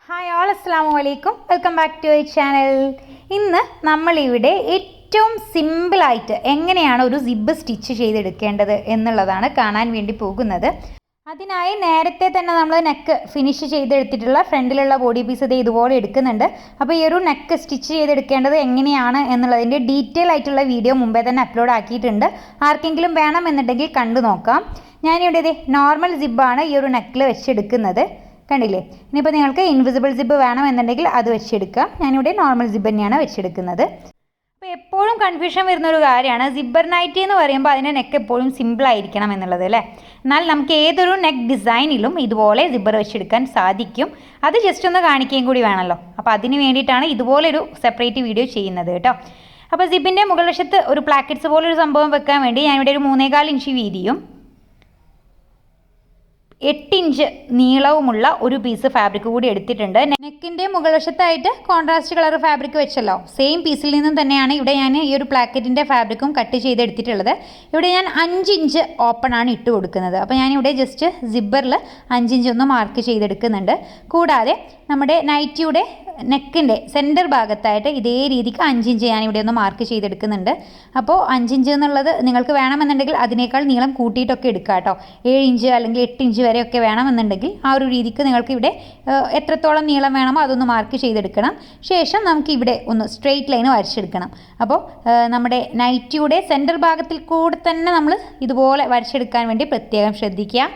Hi all, അസ്സലാമു അലൈക്കും. Welcome back to channel. ഇന്ന് നമ്മളിവിടെ ഏറ്റവും സിമ്പിളായിട്ട് എങ്ങനെയാണ് ഒരു സിബ് സ്റ്റിച്ച് ചെയ്തെടുക്കേണ്ടത് എന്നുള്ളതാണ് കാണാൻ വേണ്ടി പോകുന്നത്. അതിനായി നേരത്തെ തന്നെ നമ്മൾ നെക്ക് ഫിനിഷ് ചെയ്തെടുത്തിട്ടുള്ള ഫ്രണ്ടിലുള്ള ബോഡി പീസ് ഇത് ഇതുപോലെ എടുക്കുന്നുണ്ട്. അപ്പോൾ ഈ ഒരു നെക്ക് സ്റ്റിച്ച് ചെയ്തെടുക്കേണ്ടത് എങ്ങനെയാണ് എന്നുള്ളതിൻ്റെ ഡീറ്റെയിൽ ആയിട്ടുള്ള വീഡിയോ മുമ്പേ തന്നെ അപ്ലോഡ് ആക്കിയിട്ടുണ്ട്. ആർക്കെങ്കിലും വേണമെന്നുണ്ടെങ്കിൽ കണ്ടു നോക്കാം. ഞാനിവിടെ ഇത് നോർമൽ സിബ്ബാണ് ഈ ഒരു നെക്കിൽ വെച്ചെടുക്കുന്നത്. കണ്ടില്ലേ? ഇനിയിപ്പോൾ നിങ്ങൾക്ക് ഇൻവിസിബിൾ സിബ് വേണമെന്നുണ്ടെങ്കിൽ അത് വെച്ചെടുക്കാം. ഞാനിവിടെ നോർമൽ സിബ് തന്നെയാണ് വെച്ചെടുക്കുന്നത്. അപ്പോൾ എപ്പോഴും കൺഫ്യൂഷൻ വരുന്നൊരു കാര്യമാണ് സിബ്ബർ നൈറ്റി എന്ന് പറയുമ്പോൾ അതിൻ്റെ നെക്ക് എപ്പോഴും സിമ്പിളായിരിക്കണം എന്നുള്ളത് അല്ലേ. എന്നാൽ നമുക്ക് ഏതൊരു നെക്ക് ഡിസൈനിലും ഇതുപോലെ സിബ്ബർ വെച്ചെടുക്കാൻ സാധിക്കും. അത് ജസ്റ്റ് ഒന്ന് കാണിക്കുകയും കൂടി വേണമല്ലോ. അപ്പോൾ അതിന് വേണ്ടിയിട്ടാണ് ഇതുപോലൊരു സെപ്പറേറ്റ് വീഡിയോ ചെയ്യുന്നത് കേട്ടോ. അപ്പോൾ സിബിൻ്റെ മുകൾ വശത്ത് ഒരു പ്ലാക്കറ്റ്സ് പോലൊരു സംഭവം വെക്കാൻ വേണ്ടി ഞാനിവിടെ ഒരു 3.25 ഇഞ്ച് വീതിയും 8 ഇഞ്ച് നീളവുമുള്ള ഒരു പീസ് ഫാബ്രിക് കൂടി എടുത്തിട്ടുണ്ട്. നെക്കിൻ്റെ മുകൾ വശത്തായിട്ട് കോൺട്രാസ്റ്റ് കളർ ഫാബ്രിക് വെച്ചല്ലോ, സെയിം പീസിൽ നിന്നും തന്നെയാണ് ഇവിടെ ഞാൻ ഈ ഒരു പ്ലാക്കറ്റിൻ്റെ ഫാബ്രിക്കും കട്ട് ചെയ്തെടുത്തിട്ടുള്ളത്. ഇവിടെ ഞാൻ 5 ഇഞ്ച് ഓപ്പൺ ആണ് ഇട്ട് കൊടുക്കുന്നത്. അപ്പോൾ ഞാനിവിടെ ജസ്റ്റ് സിബ്ബറിൽ 5 ഇഞ്ച് ഒന്ന് മാർക്ക് ചെയ്തെടുക്കുന്നുണ്ട്. കൂടാതെ നമ്മുടെ നൈറ്റിയുടെ നെക്കിൻ്റെ സെൻറ്റർ ഭാഗത്തായിട്ട് ഇതേ രീതിക്ക് 5 ഇഞ്ച് ഞാനിവിടെ ഒന്ന് മാർക്ക് ചെയ്തെടുക്കുന്നുണ്ട്. അപ്പോൾ 5 ഇഞ്ച് എന്നുള്ളത് നിങ്ങൾക്ക് വേണമെന്നുണ്ടെങ്കിൽ അതിനേക്കാൾ നീളം കൂട്ടിയിട്ടൊക്കെ എടുക്കുക കേട്ടോ. 7 ഇഞ്ച് അല്ലെങ്കിൽ 8 ഇഞ്ച് വരെയൊക്കെ വേണമെന്നുണ്ടെങ്കിൽ ആ ഒരു രീതിക്ക് നിങ്ങൾക്ക് ഇവിടെ എത്രത്തോളം നീളം വേണമോ അതൊന്ന് മാർക്ക് ചെയ്തെടുക്കണം. ശേഷം നമുക്ക് ഇവിടെ ഒന്ന് സ്ട്രെയിറ്റ് ലൈൻ വരച്ചെടുക്കണം. അപ്പോൾ നമ്മുടെ നൈറ്റിയുടെ സെൻറ്റർ ഭാഗത്തിൽ കൂടെ തന്നെ നമ്മൾ ഇതുപോലെ വരച്ചെടുക്കാൻ വേണ്ടി പ്രത്യേകം ശ്രദ്ധിക്കുക.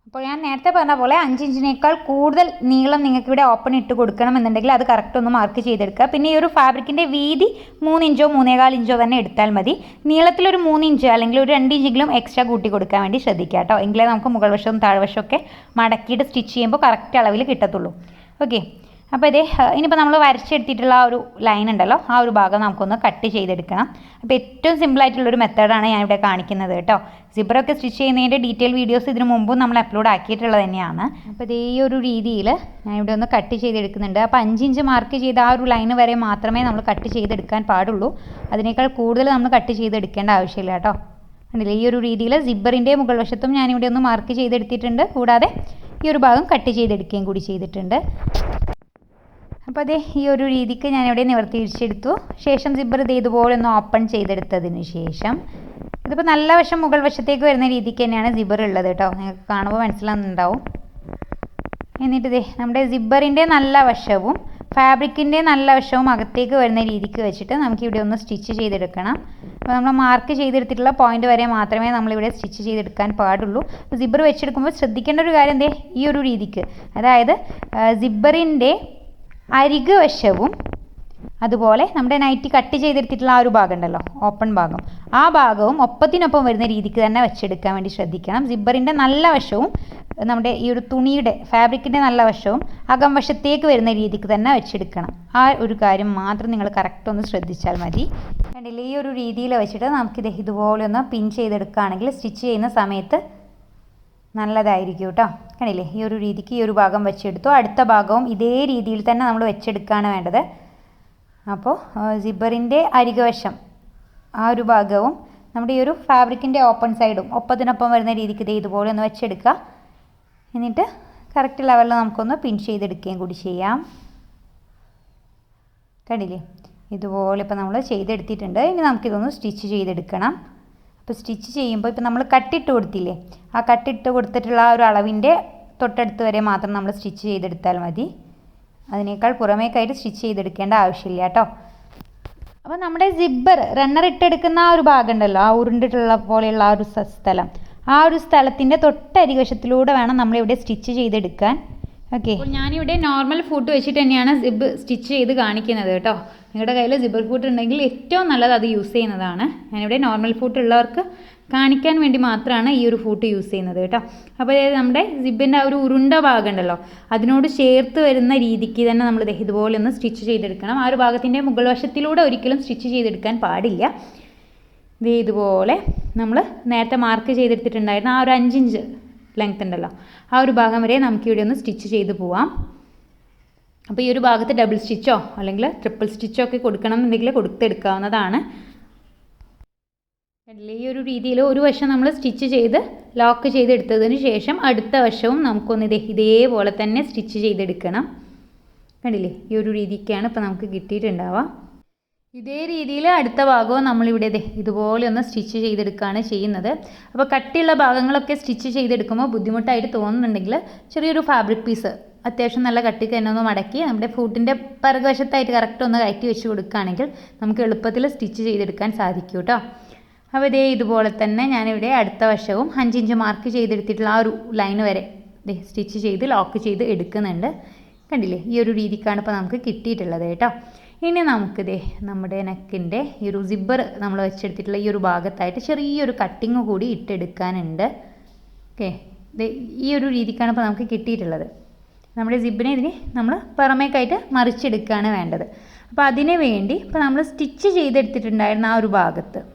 അപ്പോൾ ഞാൻ നേരത്തെ പറഞ്ഞ പോലെ 5 ഇഞ്ചിനേക്കാൾ കൂടുതൽ നീളം നിങ്ങൾക്ക് ഇവിടെ ഓപ്പൺ ഇട്ട് കൊടുക്കണം എന്നുണ്ടെങ്കിൽ അത് കറക്റ്റ് ഒന്ന് മാർക്ക് ചെയ്തെടുക്കുക. പിന്നെ ഈ ഒരു ഫാബ്രിക്കിൻ്റെ വീതി 3 ഇഞ്ചോ 3.25 ഇഞ്ചോ തന്നെ എടുത്താൽ മതി. നീളത്തിലൊരു 3 ഇഞ്ച് അല്ലെങ്കിൽ ഒരു 2 ഇഞ്ചെങ്കിലും എക്സ്ട്രാ കൂട്ടി കൊടുക്കാൻ വേണ്ടി ശ്രദ്ധിക്കുക കേട്ടോ. എങ്കിലേ നമുക്ക് മുകൾ വശവും താഴ്വശമൊക്കെ മടക്കിയിട്ട് സ്റ്റിച്ച് ചെയ്യുമ്പോൾ കറക്റ്റ് അളവിൽ കിട്ടത്തുള്ളൂ. ഓക്കെ, അപ്പോൾ ഇതേ ഇനിയിപ്പോൾ നമ്മൾ വരച്ചെടുത്തിട്ടുള്ള ആ ഒരു ലൈൻ ഉണ്ടല്ലോ, ആ ഒരു ഭാഗം നമുക്കൊന്ന് കട്ട് ചെയ്തെടുക്കണം. അപ്പോൾ ഏറ്റവും സിമ്പിളായിട്ടുള്ളൊരു മെത്തേഡാണ് ഞാനിവിടെ കാണിക്കുന്നത് കേട്ടോ. സിബ്ബറൊക്കെ സ്റ്റിച്ച് ചെയ്യുന്നതിൻ്റെ ഡീറ്റെയിൽ വീഡിയോസ് ഇതിനു മുമ്പും നമ്മൾ അപ്ലോഡ് ആക്കിയിട്ടുള്ളത് തന്നെയാണ്. അപ്പോൾ ഇതേ ഒരു രീതിയിൽ ഞാനിവിടെ ഒന്ന് കട്ട് ചെയ്തെടുക്കുന്നുണ്ട്. അപ്പോൾ 5 ഇഞ്ച് മാർക്ക് ചെയ്ത ആ ഒരു ലൈന് വരെ മാത്രമേ നമ്മൾ കട്ട് ചെയ്തെടുക്കാൻ പാടുള്ളൂ. അതിനേക്കാൾ കൂടുതൽ നമ്മൾ കട്ട് ചെയ്തെടുക്കേണ്ട ആവശ്യമില്ല കേട്ടോ. കണ്ടില്ലേ? ഈ ഒരു രീതിയിൽ സിബ്ബറിൻ്റെ മുകൾ വശത്തും ഞാനിവിടെ ഒന്ന് മാർക്ക് ചെയ്തെടുത്തിട്ടുണ്ട്. കൂടാതെ ഈ ഒരു ഭാഗം കട്ട് ചെയ്തെടുക്കുകയും കൂടി ചെയ്തിട്ടുണ്ട്. അപ്പോൾ അതേ ഈ ഒരു രീതിക്ക് ഞാനിവിടെ നിവർത്തി ഇടിച്ചെടുത്തു. ശേഷം സിബ്ബർ ഇതുപോലെ ഒന്ന് ഓപ്പൺ ചെയ്തെടുത്തതിന് ശേഷം ഇതിപ്പോൾ നല്ല വശം മുകൾ വശത്തേക്ക് വരുന്ന രീതിക്ക് തന്നെയാണ് സിബ്ബർ ഉള്ളത് കേട്ടോ. നിങ്ങൾക്ക് കാണുമ്പോൾ മനസ്സിലാകുന്നുണ്ടാവും. എന്നിട്ട് ഇതേ നമ്മുടെ സിബ്ബറിൻ്റെ നല്ല വശവും ഫാബ്രിക്കിൻ്റെ നല്ല വശവും അകത്തേക്ക് വരുന്ന രീതിക്ക് വെച്ചിട്ട് നമുക്കിവിടെ ഒന്ന് സ്റ്റിച്ച് ചെയ്തെടുക്കണം. അപ്പോൾ നമ്മൾ മാർക്ക് ചെയ്തെടുത്തിട്ടുള്ള പോയിന്റ് വരെ മാത്രമേ നമ്മളിവിടെ സ്റ്റിച്ച് ചെയ്തെടുക്കാൻ പാടുള്ളൂ. അപ്പോൾ സിബ്ബർ വെച്ചെടുക്കുമ്പോൾ ശ്രദ്ധിക്കേണ്ട ഒരു കാര്യം എന്തേ, ഈ ഒരു രീതിക്ക്, അതായത് സിബ്ബറിൻ്റെ അരിക് വശവും അതുപോലെ നമ്മുടെ നൈറ്റി കട്ട് ചെയ്തെടുത്തിട്ടുള്ള ആ ഒരു ഭാഗം ഉണ്ടല്ലോ, ഓപ്പൺ ഭാഗം, ആ ഭാഗവും ഒപ്പത്തിനൊപ്പം വരുന്ന രീതിക്ക് തന്നെ വെച്ചെടുക്കാൻ വേണ്ടി ശ്രദ്ധിക്കണം. സിബ്ബറിൻ്റെ നല്ല വശവും നമ്മുടെ ഈ ഒരു തുണിയുടെ ഫാബ്രിക്കിൻ്റെ നല്ല വശവും അകം വശത്തേക്ക് വരുന്ന രീതിക്ക് തന്നെ വെച്ചെടുക്കണം. ആ ഒരു കാര്യം മാത്രം നിങ്ങൾ കറക്റ്റ് ഒന്ന് ശ്രദ്ധിച്ചാൽ മതി. കണ്ടില്ലേ? ഈ ഒരു രീതിയിൽ വെച്ചിട്ട് നമുക്കിത് ഇതുപോലെ ഒന്ന് പിൻ ചെയ്തെടുക്കുകയാണെങ്കിൽ സ്റ്റിച്ച് ചെയ്യുന്ന സമയത്ത് നല്ലതായിരിക്കും കേട്ടോ. കണ്ടില്ലേ? ഈ ഒരു രീതിക്ക് ഈ ഒരു ഭാഗം വെച്ചെടുത്തു. അടുത്ത ഭാഗവും ഇതേ രീതിയിൽ തന്നെ നമ്മൾ വെച്ചെടുക്കുകയാണ് വേണ്ടത്. അപ്പോൾ സിബ്ബറിൻ്റെ അരികവശം ആ ഒരു ഭാഗവും നമ്മുടെ ഈ ഒരു ഫാബ്രിക്കിൻ്റെ ഓപ്പൺ സൈഡും ഒപ്പത്തിനൊപ്പം വരുന്ന രീതിക്ക് ഇതുപോലെ ഒന്ന് വെച്ചെടുക്കുക. എന്നിട്ട് കറക്റ്റ് ലെവലിൽ നമുക്കൊന്ന് പിൻ ചെയ്തെടുക്കുകയും കൂടി ചെയ്യാം. കണ്ടില്ലേ? ഇതുപോലെ ഇപ്പോൾ നമ്മൾ ചെയ്തെടുത്തിട്ടുണ്ട്. ഇനി നമുക്കിതൊന്ന് സ്റ്റിച്ച് ചെയ്തെടുക്കണം. അപ്പോൾ സ്റ്റിച്ച് ചെയ്യുമ്പോൾ ഇപ്പോൾ നമ്മൾ കട്ടിട്ട് കൊടുത്തില്ലേ, ആ കട്ടിട്ട് കൊടുത്തിട്ടുള്ള ആ ഒരു അളവിൻ്റെ തൊട്ടടുത്ത് വരെ മാത്രം നമ്മൾ സ്റ്റിച്ച് ചെയ്തെടുത്താൽ മതി. അതിനേക്കാൾ പുറമേക്കായിട്ട് സ്റ്റിച്ച് ചെയ്തെടുക്കേണ്ട ആവശ്യമില്ല കേട്ടോ. അപ്പോൾ നമ്മുടെ സിബ്ബർ റണ്ണർ ഇട്ടെടുക്കുന്ന ആ ഒരു ഭാഗം ഉണ്ടല്ലോ, ആ ഉരുണ്ടിട്ടുള്ള പോലെയുള്ള ആ ഒരു സ്ഥലം, ആ ഒരു സ്ഥലത്തിൻ്റെ തൊട്ടരികവശത്തിലൂടെ വേണം നമ്മളിവിടെ സ്റ്റിച്ച് ചെയ്തെടുക്കാൻ. ഓക്കെ, അപ്പോൾ ഞാനിവിടെ നോർമൽ ഫൂട്ട് വെച്ചിട്ട് തന്നെയാണ് സിബ് സ്റ്റിച്ച് ചെയ്ത് കാണിക്കുന്നത് കേട്ടോ. നിങ്ങളുടെ കയ്യിൽ സിബ്ബർ ഫൂട്ട് ഉണ്ടെങ്കിൽ ഏറ്റവും നല്ലത് അത് യൂസ് ചെയ്യുന്നതാണ്. ഞാനിവിടെ നോർമൽ ഫൂട്ട് ഉള്ളവർക്ക് കാണിക്കാൻ വേണ്ടി മാത്രമാണ് ഈ ഒരു ഫൂട്ട് യൂസ് ചെയ്യുന്നത് കേട്ടോ. അപ്പോൾ നമ്മുടെ സിബിൻ്റെ ആ ഒരു ഉരുണ്ട ഭാഗം ഉണ്ടല്ലോ, അതിനോട് ചേർത്ത് വരുന്ന രീതിക്ക് തന്നെ നമ്മൾ ഇതുപോലെ ഒന്ന് സ്റ്റിച്ച് ചെയ്തെടുക്കണം. ആ ഒരു ഭാഗത്തിൻ്റെ മുകൾ വശത്തിലൂടെ ഒരിക്കലും സ്റ്റിച്ച് ചെയ്തെടുക്കാൻ പാടില്ല. ഇതുപോലെ നമ്മൾ നേരത്തെ മാർക്ക് ചെയ്തെടുത്തിട്ടുണ്ടായിരുന്ന ആ ഒരു 5 ഇഞ്ച് ലെങ്ത് ഉണ്ടല്ലോ, ആ ഒരു ഭാഗം വരെ നമുക്കിവിടെ ഒന്ന് സ്റ്റിച്ച് ചെയ്ത് പോവാം. അപ്പോൾ ഈ ഒരു ഭാഗത്ത് ഡബിൾ സ്റ്റിച്ചോ അല്ലെങ്കിൽ ട്രിപ്പിൾ സ്റ്റിച്ചോ ഒക്കെ കൊടുക്കണം എന്നുണ്ടെങ്കിൽ കൊടുത്തെടുക്കാവുന്നതാണ്. ഈ ഒരു രീതിയിൽ ഒരു വശം നമ്മൾ സ്റ്റിച്ച് ചെയ്ത് ലോക്ക് ചെയ്തെടുത്തതിന് ശേഷം അടുത്ത വശവും നമുക്കൊന്ന് ഇതേപോലെ തന്നെ സ്റ്റിച്ച് ചെയ്തെടുക്കണം. കണ്ടില്ലേ, ഈ ഒരു രീതിക്കാണ് ഇപ്പോൾ നമുക്ക് കിട്ടിയിട്ടുണ്ടാവുക. ഇതേ രീതിയിൽ അടുത്ത ഭാഗവും നമ്മളിവിടെ ഇതുപോലെ ഒന്ന് സ്റ്റിച്ച് ചെയ്തെടുക്കുകയാണ് ചെയ്യുന്നത്. അപ്പോൾ കട്ടിയുള്ള ഭാഗങ്ങളൊക്കെ സ്റ്റിച്ച് ചെയ്തെടുക്കുമ്പോൾ ബുദ്ധിമുട്ടായിട്ട് തോന്നുന്നുണ്ടെങ്കിൽ ചെറിയൊരു ഫാബ്രിക് പീസ് അത്യാവശ്യം നല്ല കട്ടിക്ക് തന്നെ ഒന്ന് മടക്കി നമ്മുടെ ഫൂട്ടിൻ്റെ പിറകുവശത്തായിട്ട് കറക്റ്റ് ഒന്ന് കയറ്റി വെച്ച് കൊടുക്കുകയാണെങ്കിൽ നമുക്ക് എളുപ്പത്തിൽ സ്റ്റിച്ച് ചെയ്തെടുക്കാൻ സാധിക്കും കേട്ടോ. അപ്പോൾ ഇതുപോലെ തന്നെ ഞാനിവിടെ അടുത്ത വശവും 5 ഇഞ്ച് മാർക്ക് ചെയ്തെടുത്തിട്ടുള്ള ആ ഒരു ലൈന് വരെ സ്റ്റിച്ച് ചെയ്ത് ലോക്ക് ചെയ്ത് എടുക്കുന്നുണ്ട്. കണ്ടില്ലേ, ഈ ഒരു രീതിക്കാണ് ഇപ്പോൾ നമുക്ക് കിട്ടിയിട്ടുള്ളത് കേട്ടോ. ഇനി നമുക്ക് നമ്മുടെ നെക്കിൻ്റെ ഈ ഒരു സിബ്ബർ നമ്മൾ വെച്ചെടുത്തിട്ടുള്ള ഈ ഒരു ഭാഗത്തായിട്ട് ചെറിയൊരു കട്ടിങ് കൂടി ഇട്ടെടുക്കാനുണ്ട്. ഓക്കെ, ഈ ഒരു രീതിക്കാണ് ഇപ്പോൾ നമുക്ക് കിട്ടിയിട്ടുള്ളത്. നമ്മുടെ സിബിനെ ഇതിന് നമ്മൾ പുറമേക്കായിട്ട് മറിച്ചെടുക്കുകയാണ് വേണ്ടത്. അപ്പോൾ അതിന് വേണ്ടി ഇപ്പോൾ നമ്മൾ സ്റ്റിച്ച് ചെയ്തെടുത്തിട്ടുണ്ടായിരുന്ന ആ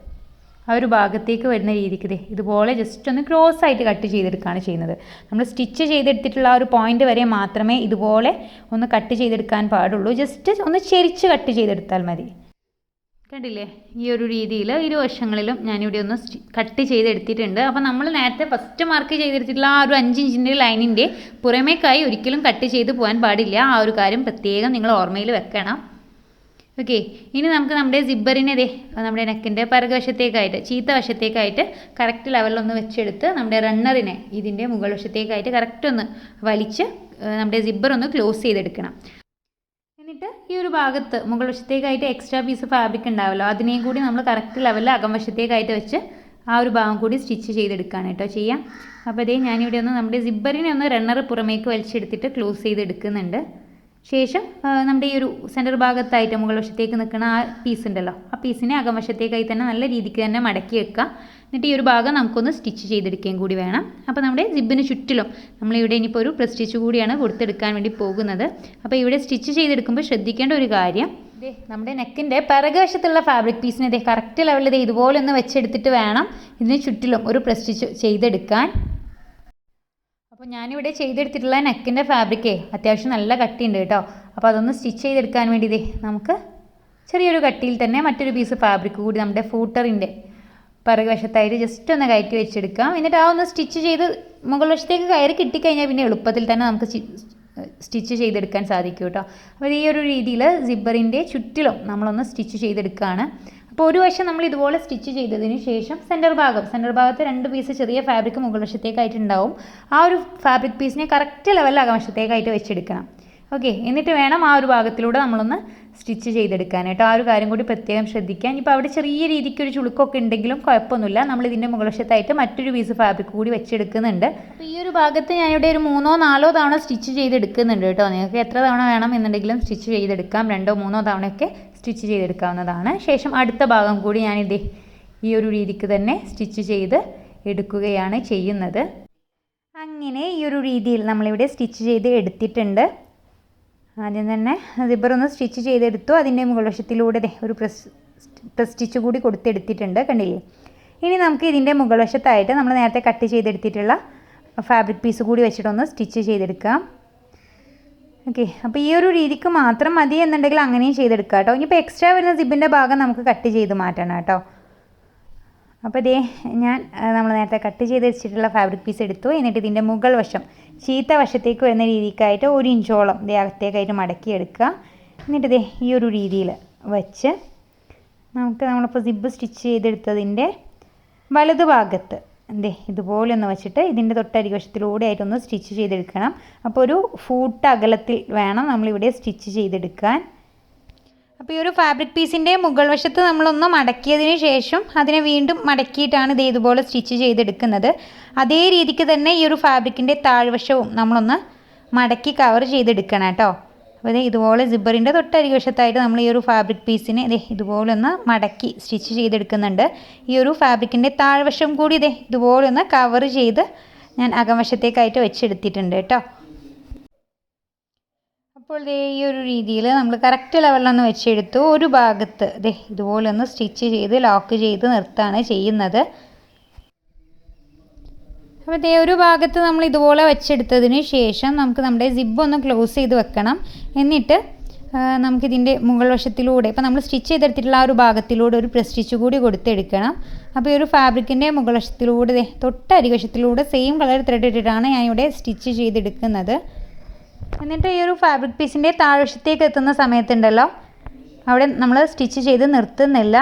ഒരു ഭാഗത്തേക്ക് വരുന്ന രീതിക്ക് ഇതുപോലെ ജസ്റ്റ് ഒന്ന് ക്രോസ് ആയിട്ട് കട്ട് ചെയ്തെടുക്കുകയാണ് ചെയ്യുന്നത്. നമ്മൾ സ്റ്റിച്ച് ചെയ്തെടുത്തിട്ടുള്ള ആ ഒരു പോയിന്റ് വരെ മാത്രമേ ഇതുപോലെ ഒന്ന് കട്ട് ചെയ്തെടുക്കാൻ പാടുള്ളൂ. ജസ്റ്റ് ഒന്ന് ചെരിച്ച് കട്ട് ചെയ്തെടുത്താൽ മതി. കണ്ടില്ലേ, ഈ ഒരു രീതിയിൽ ഇരുവശങ്ങളിലും ഞാനിവിടെ ഒന്ന് കട്ട് ചെയ്തെടുത്തിട്ടുണ്ട്. അപ്പോൾ നമ്മൾ നേരത്തെ ഫസ്റ്റ് മാർക്ക് ചെയ്തെടുത്തിട്ടുള്ള ആ ഒരു 5 ഇഞ്ചിൻ്റെ ലൈനിൻ്റെ പുറമേക്കായി ഒരിക്കലും കട്ട് ചെയ്ത് പോകാൻ പാടില്ല. ആ ഒരു കാര്യം പ്രത്യേകം നിങ്ങൾ ഓർമ്മയിൽ വെക്കണം. ഓക്കെ, ഇനി നമുക്ക് നമ്മുടെ സിബ്ബറിനെ നമ്മുടെ നെക്കിൻ്റെ പിറകുവശത്തേക്കായിട്ട് ചീത്ത വശത്തേക്കായിട്ട് കറക്റ്റ് ലെവലിലൊന്ന് വെച്ചെടുത്ത് നമ്മുടെ റണ്ണറിനെ ഇതിൻ്റെ മുകൾ വശത്തേക്കായിട്ട് കറക്റ്റ് ഒന്ന് വലിച്ച് നമ്മുടെ സിബ്ബർ ഒന്ന് ക്ലോസ് ചെയ്തെടുക്കണം. എന്നിട്ട് ഈ ഒരു ഭാഗത്ത് മുകൾ വശത്തേക്കായിട്ട് എക്സ്ട്രാ പീസ് ഫാബ്രിക് ഉണ്ടാവുമല്ലോ, അതിനെയും കൂടി നമ്മൾ കറക്റ്റ് ലെവലിൽ അകംവശത്തേക്കായിട്ട് വെച്ച് ആ ഒരു ഭാഗം കൂടി സ്റ്റിച്ച് ചെയ്തെടുക്കുകയാണ് കേട്ടോ ചെയ്യാം. അപ്പോൾ ഞാനിവിടെ ഒന്ന് നമ്മുടെ സിബ്ബറിനെ ഒന്ന് റണ്ണർ പുറമേക്ക് വലിച്ചെടുത്തിട്ട് ക്ലോസ് ചെയ്തെടുക്കുന്നുണ്ട്. ശേഷം നമ്മുടെ ഈ ഒരു സെൻറ്റർ ഭാഗത്തായിട്ട് മുകൾ വശത്തേക്ക് നിൽക്കുന്ന ആ പീസ് ഉണ്ടല്ലോ, ആ പീസിനെ അകംവശത്തേക്കായി തന്നെ നല്ല രീതിക്ക് തന്നെ മടക്കി വെക്കുക. എന്നിട്ട് ഈ ഒരു ഭാഗം നമുക്കൊന്ന് സ്റ്റിച്ച് ചെയ്തെടുക്കുകയും കൂടി വേണം. അപ്പോൾ നമ്മുടെ സിബിന് ചുറ്റിലും നമ്മളിവിടെ ഇനിയിപ്പോൾ ഒരു പ്ലസ് സ്റ്റിച്ച് കൂടിയാണ് കൊടുത്തെടുക്കാൻ വേണ്ടി പോകുന്നത്. അപ്പോൾ ഇവിടെ സ്റ്റിച്ച് ചെയ്തെടുക്കുമ്പോൾ ശ്രദ്ധിക്കേണ്ട ഒരു കാര്യം, നമ്മുടെ നെക്കിൻ്റെ പിറകുവശത്തുള്ള ഫാബ്രിക് പീസിനെ കറക്റ്റ് ലെവലിൽ ഇതുപോലെ ഒന്ന് വെച്ചെടുത്തിട്ട് വേണം ഇതിന് ചുറ്റിലും ഒരു പ്ലസ് സ്റ്റിച്ച് ചെയ്തെടുക്കാൻ. അപ്പോൾ ഞാനിവിടെ ചെയ്തെടുത്തിട്ടുള്ള നെക്കിൻ്റെ ഫാബ്രിക്കേ അത്യാവശ്യം നല്ല കട്ടിയുണ്ട് കേട്ടോ. അപ്പോൾ അതൊന്ന് സ്റ്റിച്ച് ചെയ്തെടുക്കാൻ വേണ്ടി നമുക്ക് ചെറിയൊരു കട്ടിയിൽ തന്നെ മറ്റൊരു പീസ് ഫാബ്രിക് കൂടി നമ്മുടെ ഫൂട്ടറിൻ്റെ പിറകുവശത്തായിട്ട് ജസ്റ്റ് ഒന്ന് കയറ്റി വെച്ചെടുക്കാം. എന്നിട്ട് ആ ഒന്ന് സ്റ്റിച്ച് ചെയ്ത് മുകൾ വശത്തേക്ക് കയറി കിട്ടിക്കഴിഞ്ഞാൽ പിന്നെ എളുപ്പത്തിൽ തന്നെ നമുക്ക് സ്റ്റിച്ച് ചെയ്തെടുക്കാൻ സാധിക്കും കേട്ടോ. അപ്പോൾ ഈ ഒരു രീതിയിൽ സിബ്ബറിൻ്റെ ചുറ്റിലും നമ്മളൊന്ന് സ്റ്റിച്ച് ചെയ്തെടുക്കുകയാണ്. അപ്പോൾ ഒരു വശം നമ്മൾ ഇതുപോലെ സ്റ്റിച്ച് ചെയ്തതിന് ശേഷം സെൻറ്റർ ഭാഗത്ത് 2 പീസ് ചെറിയ ഫാബ്രിക് മുകൾ വശത്തേക്കായിട്ടുണ്ടാവും. ആ ഒരു ഫാബ്രിക് പീസിനെ കറക്റ്റ് ലെവലിൽ അകംവശത്തേക്കായിട്ട് വെച്ചെടുക്കണം. ഓക്കെ, എന്നിട്ട് വേണം ആ ഒരു ഭാഗത്തിലൂടെ നമ്മളൊന്ന് സ്റ്റിച്ച് ചെയ്തെടുക്കാൻ കേട്ടോ. ആ ഒരു കാര്യം കൂടി പ്രത്യേകം ശ്രദ്ധിക്കാൻ. ഇപ്പോൾ അവിടെ ചെറിയ രീതിക്ക് ഒരു ചുളുക്കൊക്കെ ഉണ്ടെങ്കിലും കുഴപ്പമൊന്നുമില്ല, നമ്മൾ ഇതിൻ്റെ മുകൾ വശത്തായിട്ട് മറ്റൊരു പീസ് ഫാബ്രിക് കൂടി വെച്ചെടുക്കുന്നുണ്ട്. അപ്പോൾ ഈ ഒരു ഭാഗത്ത് ഞാനിവിടെ ഒരു 3-4 തവണ സ്റ്റിച്ച് ചെയ്തെടുക്കുന്നുണ്ട് കേട്ടോ. നിങ്ങൾക്ക് എത്ര തവണ വേണം എന്നുണ്ടെങ്കിലും സ്റ്റിച്ച് ചെയ്തെടുക്കാം. 2-3 തവണയൊക്കെ സ്റ്റിച്ച് ചെയ്തെടുക്കാവുന്നതാണ്. ശേഷം അടുത്ത ഭാഗം കൂടി ഞാനിത് ഈ ഒരു രീതിക്ക് തന്നെ സ്റ്റിച്ച് ചെയ്ത് എടുക്കുകയാണ് ചെയ്യുന്നത്. അങ്ങനെ ഈ ഒരു രീതിയിൽ നമ്മളിവിടെ സ്റ്റിച്ച് ചെയ്ത് എടുത്തിട്ടുണ്ട്. ആദ്യം തന്നെ സിബ്ബർ ഒന്ന് സ്റ്റിച്ച് ചെയ്തെടുത്തു. അതിൻ്റെ മുകൾ വശത്തിലൂടെ ഒരു പ്രസ് സ്റ്റിച്ച് കൂടി കൊടുത്തെടുത്തിട്ടുണ്ട്. കണ്ടില്ലേ, ഇനി നമുക്ക് ഇതിൻ്റെ മുകൾ വശത്തായിട്ട് നമ്മൾ നേരത്തെ കട്ട് ചെയ്തെടുത്തിട്ടുള്ള ഫാബ്രിക് പീസ് കൂടി വെച്ചിട്ടൊന്ന് സ്റ്റിച്ച് ചെയ്തെടുക്കാം. ഓക്കെ, അപ്പോൾ ഈ ഒരു രീതിക്ക് മാത്രം മതി എന്നുണ്ടെങ്കിൽ അങ്ങനെയും ചെയ്തെടുക്കാം കേട്ടോ. ഇനിയിപ്പോൾ എക്സ്ട്രാ വരുന്ന സിബിൻ്റെ ഭാഗം നമുക്ക് കട്ട് ചെയ്ത് മാറ്റണം കേട്ടോ. അപ്പോൾ നമ്മൾ നേരത്തെ കട്ട് ചെയ്ത് വെച്ചിട്ടുള്ള ഫാബ്രിക് പീസ് എടുത്തു. എന്നിട്ട് ഇതിൻ്റെ മുകൾ വശം ചീത്ത വശത്തേക്ക് വരുന്ന രീതിക്കായിട്ട് 1 ഇഞ്ചോളം അകത്തേക്കായിട്ട് മടക്കിയെടുക്കുക. എന്നിട്ട് ഈ ഒരു രീതിയിൽ വെച്ച് നമ്മളിപ്പോൾ സിബ് സ്റ്റിച്ച് ചെയ്തെടുത്തതിൻ്റെ വലതുഭാഗത്ത് ഇതുപോലെ ഒന്ന് വെച്ചിട്ട് ഇതിൻ്റെ തൊട്ടരികവശത്തിലൂടെ ആയിട്ടൊന്ന് സ്റ്റിച്ച് ചെയ്തെടുക്കണം. അപ്പോൾ ഒരു ഫൂട്ട് അകലത്തിൽ വേണം നമ്മളിവിടെ സ്റ്റിച്ച് ചെയ്തെടുക്കാൻ. അപ്പോൾ ഈ ഒരു ഫാബ്രിക് പീസിൻ്റെ മുകൾ വശത്ത് നമ്മളൊന്ന് മടക്കിയതിന് ശേഷം അതിനെ വീണ്ടും മടക്കിയിട്ടാണ് ഇതുപോലെ സ്റ്റിച്ച് ചെയ്തെടുക്കുന്നത്. അതേ രീതിക്ക് തന്നെ ഈ ഒരു ഫാബ്രിക്കിൻ്റെ താഴ്വശവും നമ്മളൊന്ന് മടക്കി കവർ ചെയ്തെടുക്കണം കേട്ടോ. അപ്പോൾ ഇതുപോലെ സിബ്ബറിൻ്റെ തൊട്ടരികവശത്തായിട്ട് നമ്മൾ ഈ ഒരു ഫാബ്രിക് പീസിനെ ഇതുപോലെ ഒന്ന് മടക്കി സ്റ്റിച്ച് ചെയ്തെടുക്കുന്നുണ്ട്. ഈ ഒരു ഫാബ്രിക്കിൻ്റെ താഴ്വശം കൂടി ഇതുപോലെ ഒന്ന് കവർ ചെയ്ത് ഞാൻ അകംവശത്തേക്കായിട്ട് വെച്ചെടുത്തിട്ടുണ്ട് കേട്ടോ. അപ്പോൾ ഈ ഒരു രീതിയിൽ നമ്മൾ കറക്റ്റ് ലെവലിലൊന്ന് വെച്ചെടുത്തു. ഒരു ഭാഗത്ത് ഇതുപോലെ ഒന്ന് സ്റ്റിച്ച് ചെയ്ത് ലോക്ക് ചെയ്ത് നിർത്താണ് ചെയ്യുന്നത്. അപ്പോൾ ഒരു ഭാഗത്ത് നമ്മൾ ഇതുപോലെ വെച്ചെടുത്തതിന് ശേഷം നമുക്ക് നമ്മുടെ സിബ് ഒന്ന് ക്ലോസ് ചെയ്ത് വെക്കണം. എന്നിട്ട് നമുക്കിതിൻ്റെ മുകൾ വശത്തിലൂടെ ഇപ്പോൾ നമ്മൾ സ്റ്റിച്ച് ചെയ്തെടുത്തിട്ടുള്ള ആ ഒരു ഭാഗത്തിലൂടെ ഒരു പ്രസ് സ്റ്റിച്ച് കൂടി കൊടുത്തെടുക്കണം. അപ്പോൾ ഈ ഒരു ഫാബ്രിക്കിൻ്റെ മുകൾ വശത്തിലൂടെ തൊട്ടരികവശത്തിലൂടെ സെയിം കളർ ത്രെഡ് ഇട്ടിട്ടാണ് ഞാനിവിടെ സ്റ്റിച്ച് ചെയ്തെടുക്കുന്നത്. എന്നിട്ട് ഈ ഒരു ഫാബ്രിക് പീസിൻ്റെ താഴ്വശത്തേക്ക് എത്തുന്ന സമയത്തുണ്ടല്ലോ അവിടെ നമ്മൾ സ്റ്റിച്ച് ചെയ്ത് നിർത്തുന്നില്ല.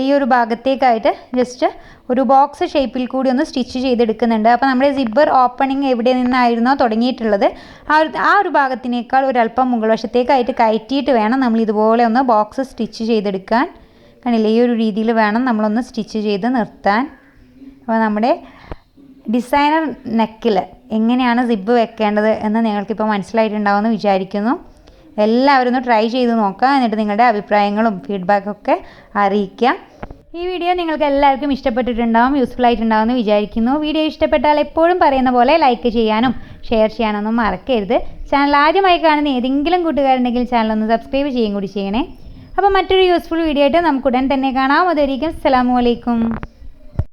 ഈ ഒരു ഭാഗത്തേക്കായിട്ട് ജസ്റ്റ് ഒരു ബോക്സ് ഷേപ്പിൽ കൂടി ഒന്ന് സ്റ്റിച്ച് ചെയ്തെടുക്കുന്നുണ്ട്. അപ്പോൾ നമ്മുടെ സിബ്ബർ ഓപ്പണിങ് എവിടെ നിന്നായിരുന്നോ തുടങ്ങിയിട്ടുള്ളത് ആ ഒരു ഭാഗത്തിനേക്കാൾ ഒരല്പം മുകൾ വശത്തേക്കായിട്ട് കയറ്റിയിട്ട് വേണം നമ്മൾ ഇതുപോലെ ഒന്ന് ബോക്സ് സ്റ്റിച്ച് ചെയ്തെടുക്കാൻ. കണ്ടില്ലേ, ഈ ഒരു രീതിയിൽ വേണം നമ്മളൊന്ന് സ്റ്റിച്ച് ചെയ്ത് നിർത്താൻ. അപ്പോൾ നമ്മുടെ ഡിസൈനർ നെക്കിൽ എങ്ങനെയാണ് സിബ്ബ് വെക്കേണ്ടത് എന്ന് നിങ്ങൾക്കിപ്പോൾ മനസ്സിലായിട്ടുണ്ടാവുമെന്ന് വിചാരിക്കുന്നു. എല്ലാവരും ഒന്ന് ട്രൈ ചെയ്ത് നോക്കുക. എന്നിട്ട് നിങ്ങളുടെ അഭിപ്രായങ്ങളും ഫീഡ്ബാക്കൊക്കെ അറിയിക്കുക. ഈ വീഡിയോ നിങ്ങൾക്ക് എല്ലാവർക്കും ഇഷ്ടപ്പെട്ടിട്ടുണ്ടാവും, യൂസ്ഫുൾ ആയിട്ടുണ്ടാവുമെന്ന് വിചാരിക്കുന്നു. വീഡിയോ ഇഷ്ടപ്പെട്ടാൽ എപ്പോഴും പറയുന്ന പോലെ ലൈക്ക് ചെയ്യാനും ഷെയർ ചെയ്യാനൊന്നും മറക്കരുത്. ചാനൽ ആദ്യമായി കാണുന്ന ഏതെങ്കിലും കൂട്ടുകാരുണ്ടെങ്കിൽ ചാനൽ ഒന്ന് സബ്സ്ക്രൈബ് ചെയ്യുകയും കൂടി ചെയ്യണേ. അപ്പോൾ മറ്റൊരു യൂസ്ഫുൾ വീഡിയോ ആയിട്ട് നമുക്ക് ഉടൻ തന്നെ കാണാം. അതുവരെയും അസ്സലാമു അലൈക്കും.